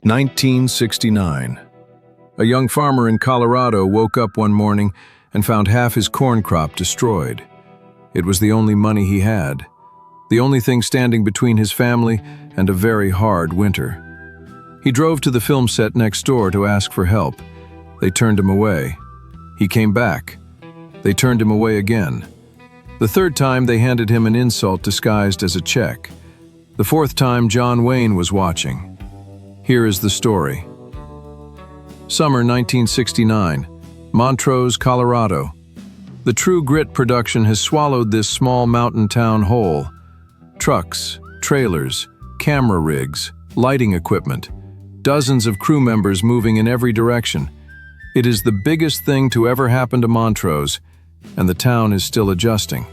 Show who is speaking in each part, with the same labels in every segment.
Speaker 1: 1969. A young farmer in Colorado woke up one morning and found half his corn crop destroyed. It was the only money he had, the only thing standing between his family and a very hard winter. He drove to the film set next door to ask for help. They turned him away. He came back. They turned him away again. The third time, they handed him an insult disguised as a check. The fourth time, John Wayne was watching. Here is the story. Summer 1969, Montrose, Colorado. The True Grit production has swallowed this small mountain town whole. Trucks, trailers, camera rigs, lighting equipment, dozens of crew members moving in every direction. It is the biggest thing to ever happen to Montrose, and the town is still adjusting.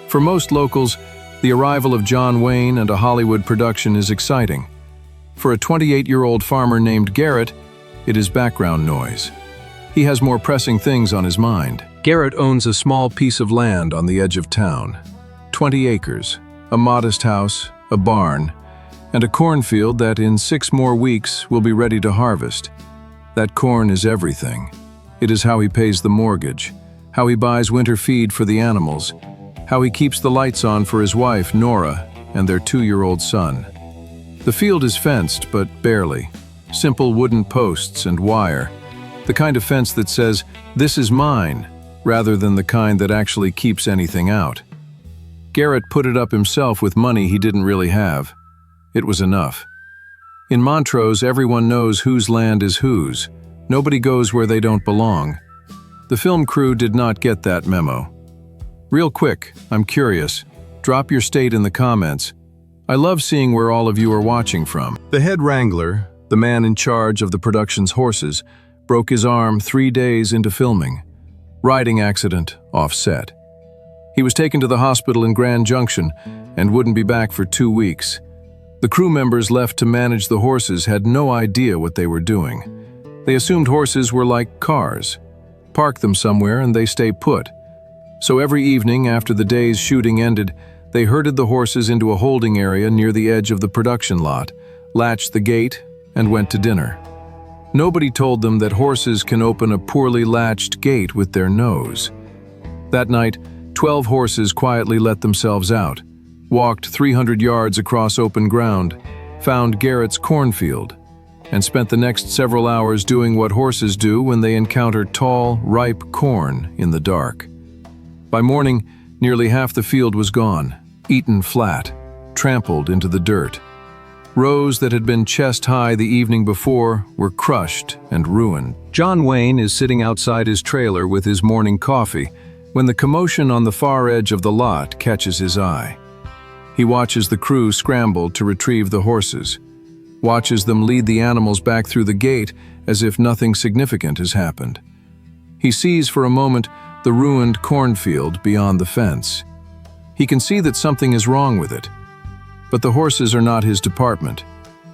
Speaker 1: For most locals, the arrival of John Wayne and a Hollywood production is exciting. For a 28-year-old farmer named Garrett, it is background noise. He has more pressing things on his mind. Garrett owns a small piece of land on the edge of town. 20 acres, a modest house, a barn, and a cornfield that in 6 more weeks will be ready to harvest. That corn is everything. It is how he pays the mortgage, how he buys winter feed for the animals, how he keeps the lights on for his wife, Nora, and their 2-year-old son. The field is fenced, but barely. Simple wooden posts and wire. The kind of fence that says, "This is mine," rather than the kind that actually keeps anything out. Garrett put it up himself with money he didn't really have. It was enough. In Montrose, everyone knows whose land is whose. Nobody goes where they don't belong. The film crew did not get that memo. Real quick, I'm curious. Drop your state in the comments. I love seeing where all of you are watching from. The head wrangler, the man in charge of the production's horses, broke his arm 3 days into filming. Riding accident, offset. He was taken to the hospital in Grand Junction and wouldn't be back for 2 weeks. The crew members left to manage the horses had no idea what they were doing. They assumed horses were like cars. Park them somewhere and they stay put. So every evening after the day's shooting ended, they herded the horses into a holding area near the edge of the production lot, latched the gate, and went to dinner. Nobody told them that horses can open a poorly latched gate with their nose. That night, 12 horses quietly let themselves out, walked 300 yards across open ground, found Garrett's cornfield, and spent the next several hours doing what horses do when they encounter tall, ripe corn in the dark. By morning, nearly half the field was gone, eaten flat, trampled into the dirt. Rows that had been chest-high the evening before were crushed and ruined. John Wayne is sitting outside his trailer with his morning coffee when the commotion on the far edge of the lot catches his eye. He watches the crew scramble to retrieve the horses, watches them lead the animals back through the gate as if nothing significant has happened. He sees for a moment the ruined cornfield beyond the fence. He can see that something is wrong with it. But the horses are not his department.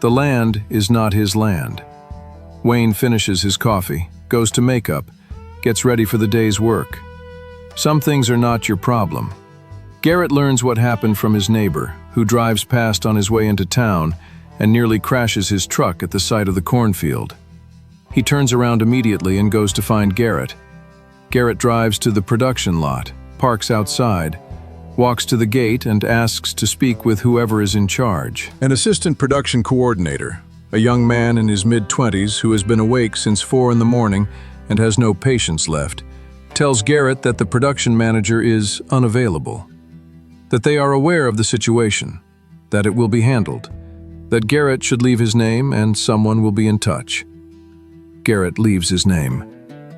Speaker 1: The land is not his land. Wayne finishes his coffee, goes to makeup, gets ready for the day's work. Some things are not your problem. Garrett learns what happened from his neighbor, who drives past on his way into town and nearly crashes his truck at the sight of the cornfield. He turns around immediately and goes to find Garrett. Garrett drives to the production lot, parks outside, walks to the gate and asks to speak with whoever is in charge. An assistant production coordinator, a young man in his mid-20s who has been awake since 4 in the morning and has no patience left, tells Garrett that the production manager is unavailable, that they are aware of the situation, that it will be handled, that Garrett should leave his name and someone will be in touch. Garrett leaves his name,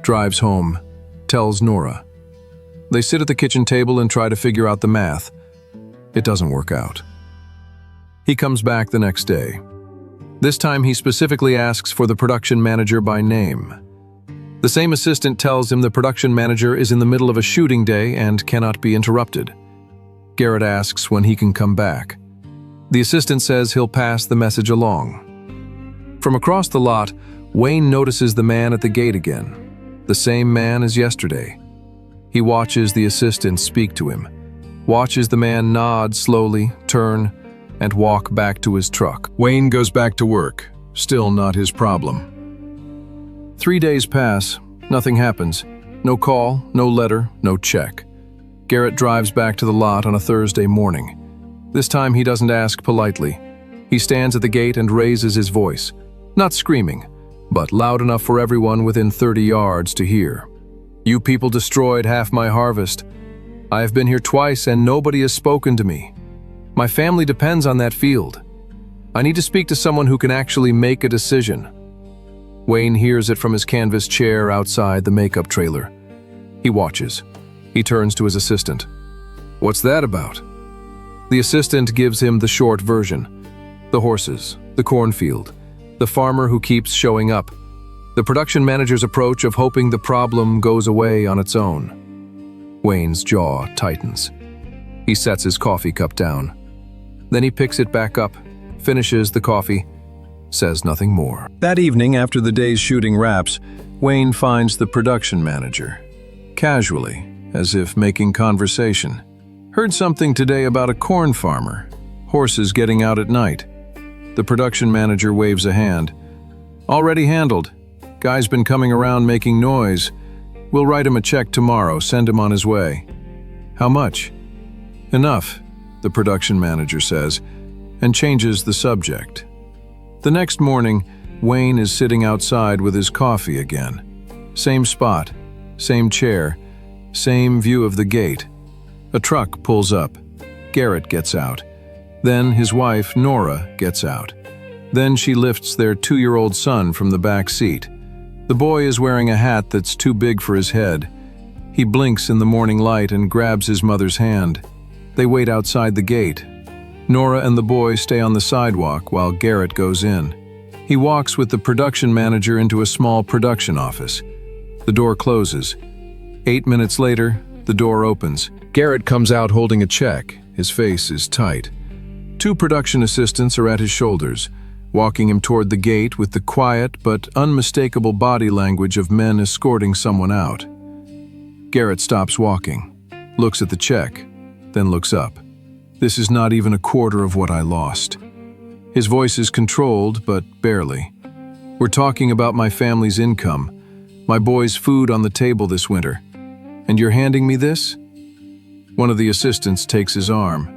Speaker 1: drives home, tells Nora. They sit at the kitchen table and try to figure out the math. It doesn't work out. He comes back the next day. This time he specifically asks for the production manager by name. The same assistant tells him the production manager is in the middle of a shooting day and cannot be interrupted. Garrett asks when he can come back. The assistant says he'll pass the message along. From across the lot, Wayne notices the man at the gate again, the same man as yesterday. He watches the assistant speak to him, watches the man nod slowly, turn, and walk back to his truck. Wayne goes back to work, Still not his problem. 3 days pass, nothing happens. No call, no letter, no check. Garrett drives back to the lot on a Thursday morning. This time he doesn't ask politely. He stands at the gate and raises his voice. Not screaming, but loud enough for everyone within 30 yards to hear. "You people destroyed half my harvest. I have been here twice and nobody has spoken to me. My family depends on that field. I need to speak to someone who can actually make a decision." Wayne hears it from his canvas chair outside the makeup trailer. He watches. He turns to his assistant. "What's that about?" The assistant gives him the short version. The horses, the cornfield, the farmer who keeps showing up. The production manager's approach of hoping the problem goes away on its own. Wayne's jaw tightens. He sets his coffee cup down. Then he picks it back up, finishes the coffee, says nothing more. That evening, after the day's shooting wraps, Wayne finds the production manager. Casually, as if making conversation. "Heard something today about a corn farmer. Horses getting out at night." The production manager waves a hand. "Already handled. Guy's been coming around making noise. We'll write him a check tomorrow, send him on his way." "How much?" "Enough," the production manager says, and changes the subject. The next morning, Wayne is sitting outside with his coffee again. Same spot, same chair, same view of the gate. A truck pulls up. Garrett gets out. Then his wife, Nora, gets out. Then she lifts their 2-year-old son from the back seat. The boy is wearing a hat that's too big for his head. He blinks in the morning light and grabs his mother's hand. They wait outside the gate. Nora and the boy stay on the sidewalk while Garrett goes in. He walks with the production manager into a small production office. The door closes. 8 minutes later, the door opens. Garrett comes out holding a check. His face is tight. 2 production assistants are at his shoulders, walking him toward the gate with the quiet but unmistakable body language of men escorting someone out. Garrett stops walking, looks at the check, then looks up. "This is not even a quarter of what I lost." His voice is controlled, but barely. "We're talking about my family's income, my boy's food on the table this winter. And you're handing me this?" One of the assistants takes his arm.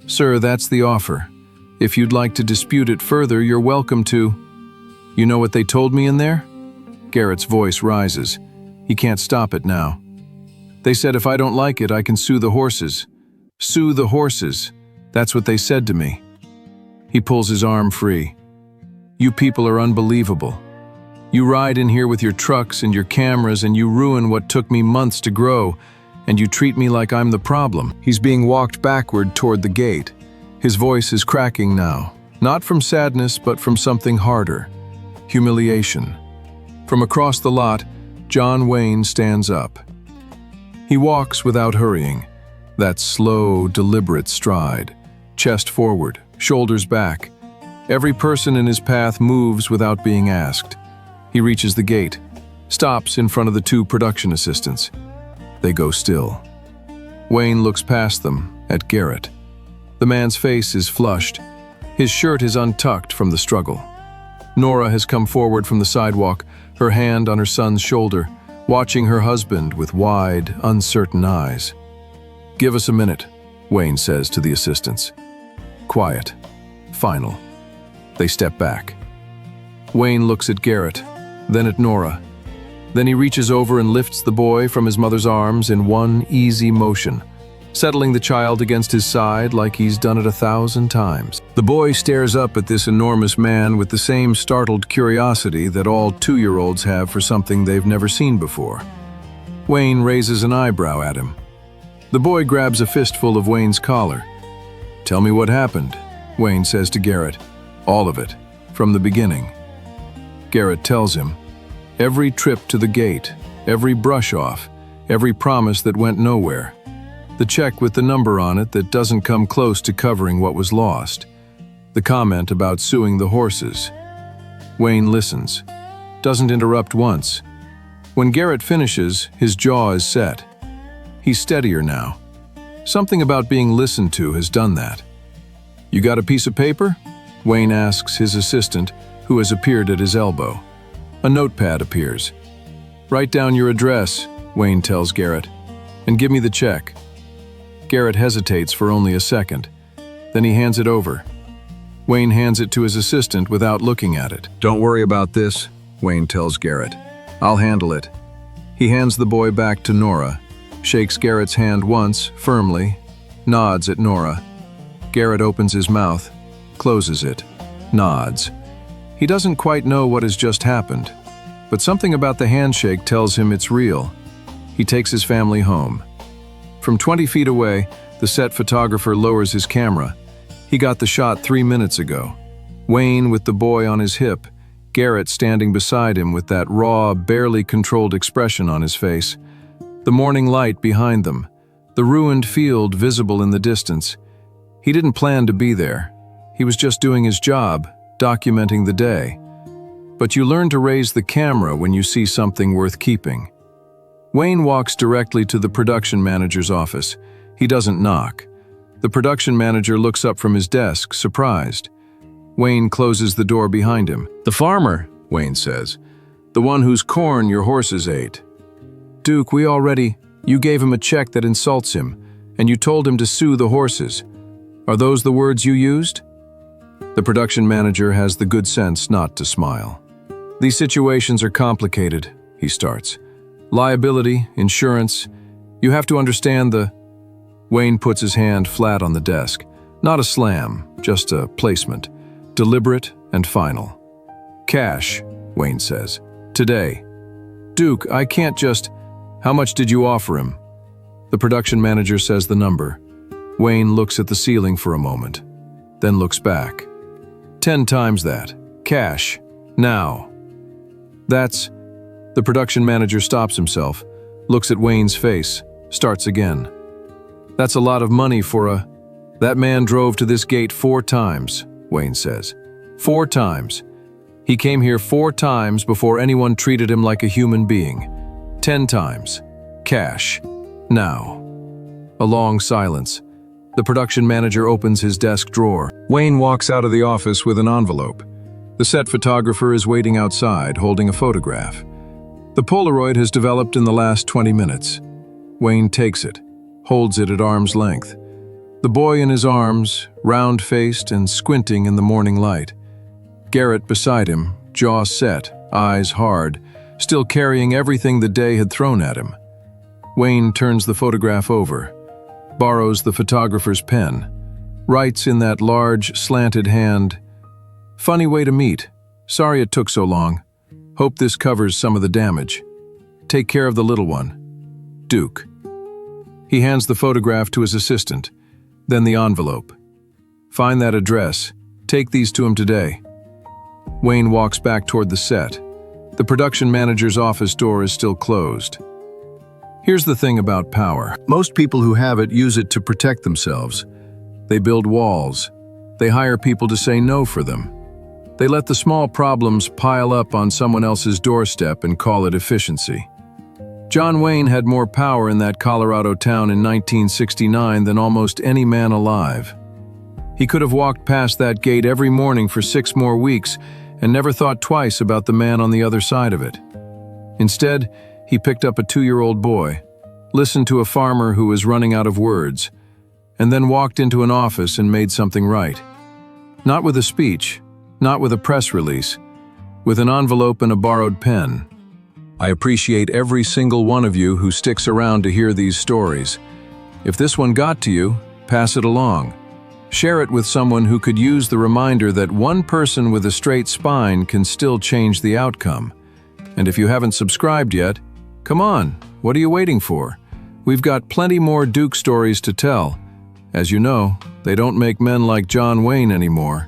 Speaker 1: "Sir, that's the offer. If you'd like to dispute it further, you're welcome to." "You know what they told me in there?" Garrett's voice rises. He can't stop it now. "They said if I don't like it, I can sue the horses. Sue the horses. That's what they said to me." He pulls his arm free. "You people are unbelievable. You ride in here with your trucks and your cameras and you ruin what took me months to grow, and you treat me like I'm the problem." He's being walked backward toward the gate. His voice is cracking now, not from sadness but from something harder. Humiliation. From across the lot, John Wayne stands up. He walks without hurrying. That slow, deliberate stride. Chest forward, shoulders back. Every person in his path moves without being asked. He reaches the gate, stops in front of the 2 production assistants. They go still. Wayne looks past them, at Garrett. The man's face is flushed. His shirt is untucked from the struggle. Nora has come forward from the sidewalk, her hand on her son's shoulder, watching her husband with wide, uncertain eyes. "Give us a minute," Wayne says to the assistants. Quiet. Final. They step back. Wayne looks at Garrett, then at Nora. Then he reaches over and lifts the boy from his mother's arms in one easy motion, settling the child against his side like he's done it 1,000 times. The boy stares up at this enormous man with the same startled curiosity that all 2-year-olds have for something they've never seen before. Wayne raises an eyebrow at him. The boy grabs a fistful of Wayne's collar. "Tell me what happened," Wayne says to Garrett. "All of it, from the beginning." Garrett tells him. Every trip to the gate, every brush off, every promise that went nowhere. The check with the number on it that doesn't come close to covering what was lost. The comment about suing the horses. Wayne listens, doesn't interrupt once. When Garrett finishes, his jaw is set. He's steadier now. Something about being listened to has done that. "You got a piece of paper?" Wayne asks his assistant, who has appeared at his elbow. A notepad appears. "Write down your address," Wayne tells Garrett, "and give me the check." Garrett hesitates for only a second. Then he hands it over. Wayne hands it to his assistant without looking at it. "Don't worry about this," Wayne tells Garrett. "I'll handle it." He hands the boy back to Nora, shakes Garrett's hand once, firmly, nods at Nora. Garrett opens his mouth, closes it, nods. He doesn't quite know what has just happened, but something about the handshake tells him it's real. He takes his family home. From 20 feet away, the set photographer lowers his camera. He got the shot 3 minutes ago. Wayne with the boy on his hip, Garrett standing beside him with that raw, barely controlled expression on his face. The morning light behind them, the ruined field visible in the distance. He didn't plan to be there. He was just doing his job, documenting the day. But you learn to raise the camera when you see something worth keeping. Wayne walks directly to the production manager's office. He doesn't knock. The production manager looks up from his desk, surprised. Wayne closes the door behind him. "The farmer," Wayne says. "The one whose corn your horses ate." "Duke, you gave him a check that insults him, and you told him to sue the horses. Are those the words you used?" The production manager has the good sense not to smile. "These situations are complicated," he starts. "Liability, insurance, you have to understand the—" Wayne puts his hand flat on the desk. Not a slam, just a placement. Deliberate and final. "Cash," Wayne says. "Today." "Duke, I can't just—" "How much did you offer him?" The production manager says the number. Wayne looks at the ceiling for a moment, then looks back. 10 times that. Cash. Now. That's— The production manager stops himself, looks at Wayne's face, starts again. "That's a lot of money for a—" "That man drove to this gate 4 times, Wayne says. 4 times. He came here 4 times before anyone treated him like a human being. 10 times. Cash. Now." A long silence. The production manager opens his desk drawer. Wayne walks out of the office with an envelope. The set photographer is waiting outside, holding a photograph. The Polaroid has developed in the last 20 minutes. Wayne takes it, holds it at arm's length. The boy in his arms, round-faced and squinting in the morning light. Garrett beside him, jaw set, eyes hard, still carrying everything the day had thrown at him. Wayne turns the photograph over, borrows the photographer's pen, writes in that large, slanted hand, "Funny way to meet. Sorry it took so long. Hope this covers some of the damage. Take care of the little one. Duke." He hands the photograph to his assistant, then the envelope. "Find that address. Take these to him today." Wayne walks back toward the set. The production manager's office door is still closed. Here's the thing about power. Most people who have it use it to protect themselves. They build walls. They hire people to say no for them. They let the small problems pile up on someone else's doorstep and call it efficiency. John Wayne had more power in that Colorado town in 1969 than almost any man alive. He could have walked past that gate every morning for 6 more weeks and never thought twice about the man on the other side of it. Instead, he picked up a 2-year-old boy, listened to a farmer who was running out of words, and then walked into an office and made something right. Not with a speech, not with a press release, with an envelope and a borrowed pen. I appreciate every single one of you who sticks around to hear these stories. If this one got to you, pass it along. Share it with someone who could use the reminder that one person with a straight spine can still change the outcome. And if you haven't subscribed yet, come on, what are you waiting for? We've got plenty more Duke stories to tell. As you know, they don't make men like John Wayne anymore.